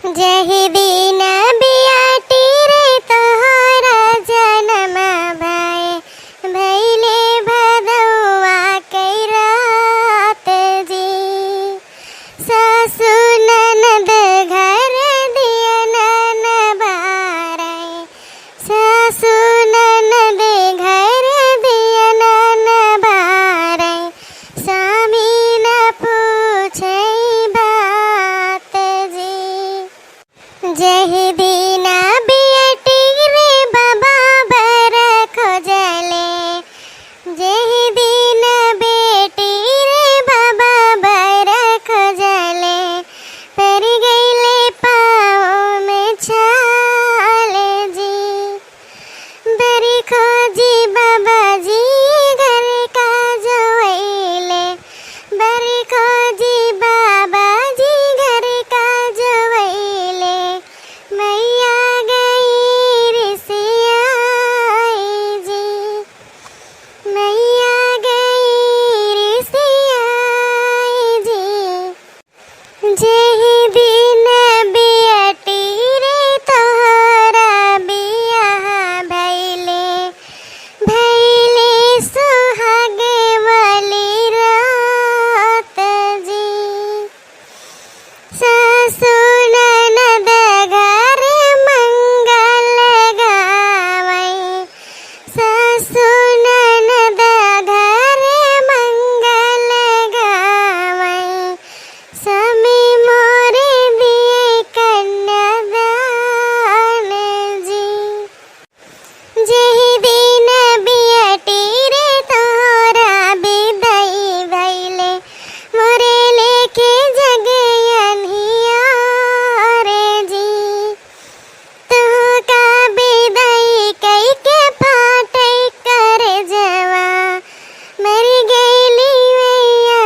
जही दिन बियाटी रे तोहरा जनम भय भैले भदौआ के रात जी। सासु ननद घर दिया नन बारै, सासु ननद घर दिया नन बारै, स्वामी न पूछे बात जी। जही दिन बियटी रे बाबा बर खोजले, जही दिन बेटी रे बाबा बर खोजले, पर गईले पाँव में छाले जी। बरी खोजी बाबा जी घर का जोइले, बरी खोजी बाबा जी घर का जोइले, मैया गई रिसियाई जी, मैया गई रिसियाई जी। जही दिन बियटी रे तोहरा बियाह भैले, भैले सुहाग वाली रात जी। सासु ननद घर मंगल गावै, सासु ननद घर मंगल गावै, स्वामी मोरे दिए कन्यादान जी। जही दिन बियटी रे तोहरा बिदाई भैले, मोरे लेके जग अन्हियार जी। तुहका बिदाई कई के फाटे कर जवा, मर गईली मैया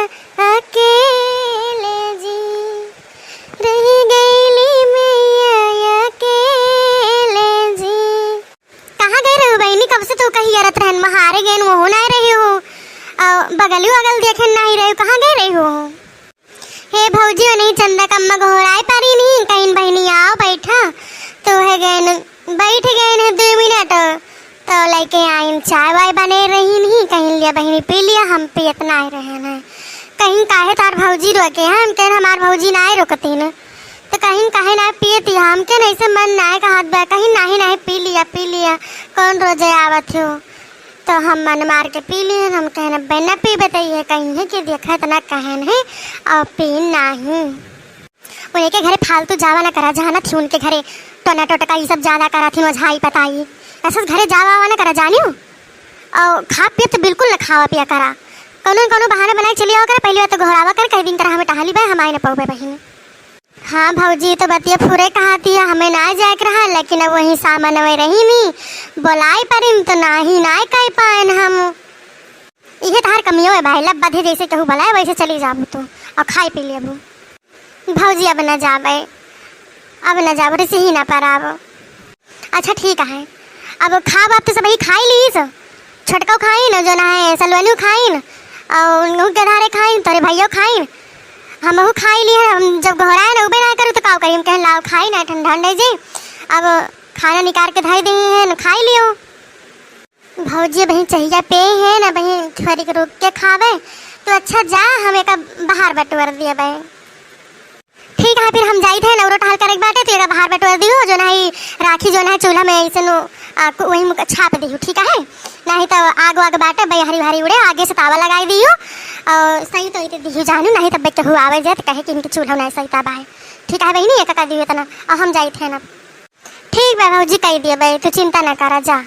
अकेले जी, रह गईली मैया अकेले जी। कहाँ गए रहो बहनी? कब से तो कहीं यारत रहन महारे गए वो नहीं रही हो, बगली अगल देखे नहीं रही, कहाँ गए रही हो? हे भौजी नहीं चंदा कम्मा घोराए पारी नहीं, कहीं बहनी आओ बैठा तो है गए बैठ गए न 2 मिनट तो लेके आई चाय वाय बने रही नहीं, कहीं लिया बहनी पी लिया, हम पियत नहीं रहे न। कहीं काहे तार भौजी रोके हैं, हम कह हमार भौजी ना रोकती न, तो कहीं काहे ना पियती हम के नहीं से मन ना का हाथ बा, कहीं नहीं पी लिया कौन रोजे आवत हो, तो हम मन मार के पी लिए। हम कहना बिना पी बताइए कहीं है कि देखा तना कहन है और पी नहीं। उन्हें के घरे फालतू जावा ना करा, जाना थी उनके घरे टोना टोटका ये सब ज्यादा करा थी मझाई बताई, ऐसा घरे जावा ना करा जानी हो। और खा पिए तो बिल्कुल न खावा पिया करा, कोनो बहाना बनाए चली आओ कर, पहली बात तो घोरावा कर कई दिन कर हमें टहली भाई हमारे न पौबे बहिन। हाँ भौजी तो बतिया फुरे कहाती है, हमें ना जाए रहा, लेकिन अब वही सामान में रही नहीं बोलाई परिम तो नहीं कह पाए हम। ये तार कमियों है भाई, लब बधे जैसे कहूँ बोलाए वैसे चली जाबू तो और खाई पी लिया भौजी। अब न जाबे, अब न जाबो रे ही ना पर अब। अच्छा ठीक है, अब खा बाप तो सब ही खाई ली, छटको खाई न जो ना है सलवनू खाई न और गधारे खाई तोरे भैया खाई, हम खाई लिए। हम जब घोराए ना उबे ना करूँ तो का करी, कह लाओ खाई ना ठंडा ठंडा जी, अब खाना निकाल के धाई दी है न खाई लियो। भौजी बहन चाहिए पे है ना बहन छोरी के रोक के खावे तो अच्छा जा, हमें का बाहर बटवर दिया भाई। ठीक है फिर हम जाई थे नवरो टहल करे बाटे तो एक बाहर बटवर दियो, जो नहीं राखी जो नहीं चूल्हा में ऐसे नो वही छाप दियो, ठीक है? नहीं तो आग वाग बाटे भाई हरी भारी उड़े, आगे से तावा लगाई दियो और सही तो इतने दियो जानू, नहीं तब के हुआ आवे जाए तो कहे कि इनके चूल्हा नहीं सही ताबा है, ठीक है बहनी एक का दियो तना और हम जाई थे ना। ठीक है भौजी कह दिए भाई, तो चिंता ना करा जा।